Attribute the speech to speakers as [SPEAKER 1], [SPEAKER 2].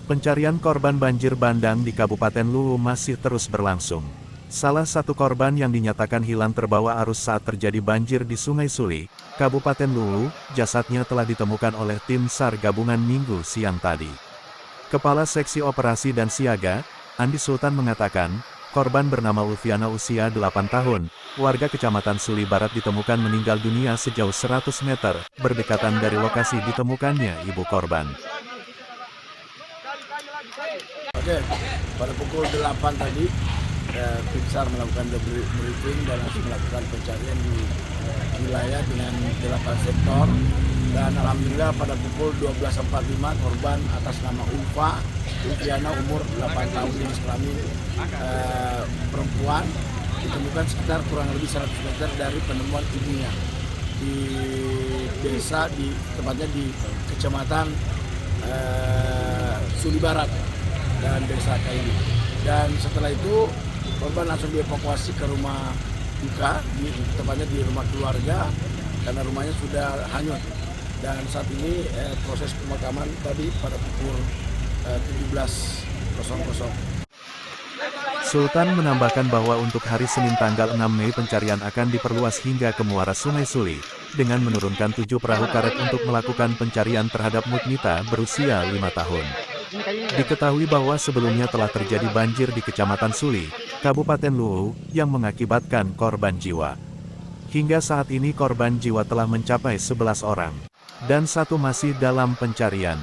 [SPEAKER 1] Pencarian korban banjir bandang di Kabupaten Luwu masih terus berlangsung. Salah satu korban yang dinyatakan hilang terbawa arus saat terjadi banjir di Sungai Suli, Kabupaten Luwu, jasadnya telah ditemukan oleh tim SAR gabungan Minggu siang tadi. Kepala Seksi Operasi dan Siaga, Andi Sultan mengatakan, korban bernama Ulfiana usia 8 tahun, warga Kecamatan Suli Barat ditemukan meninggal dunia sejauh 100 meter, berdekatan dari lokasi ditemukannya ibu korban.
[SPEAKER 2] Oke, pada pukul 8 tadi, tim SAR melakukan briefing dan langsung melakukan pencarian di wilayah dengan 8 sektor. Dan alhamdulillah pada pukul 12.45 korban atas nama Ulfiana umur 8 tahun jenis kelamin perempuan ditemukan sekitar kurang lebih 100 meter dari penemuan ibunya di desa, tepatnya di Kecamatan Suli Barat dan Desa Kaili. Dan setelah itu korban langsung dievakuasi ke rumah duka, tepatnya di rumah keluarga karena rumahnya sudah hanyut. Dan saat ini proses pemakaman tadi pada pukul 17.00.
[SPEAKER 1] Sultan menambahkan bahwa untuk hari Senin tanggal 6 Mei pencarian akan diperluas hingga ke muara Sungai Suli, dengan menurunkan 7 perahu karet untuk melakukan pencarian terhadap Mutnita berusia 5 tahun. Diketahui bahwa sebelumnya telah terjadi banjir di Kecamatan Suli, Kabupaten Luwu, yang mengakibatkan korban jiwa. Hingga saat ini korban jiwa telah mencapai 11 orang, dan 1 masih dalam pencarian.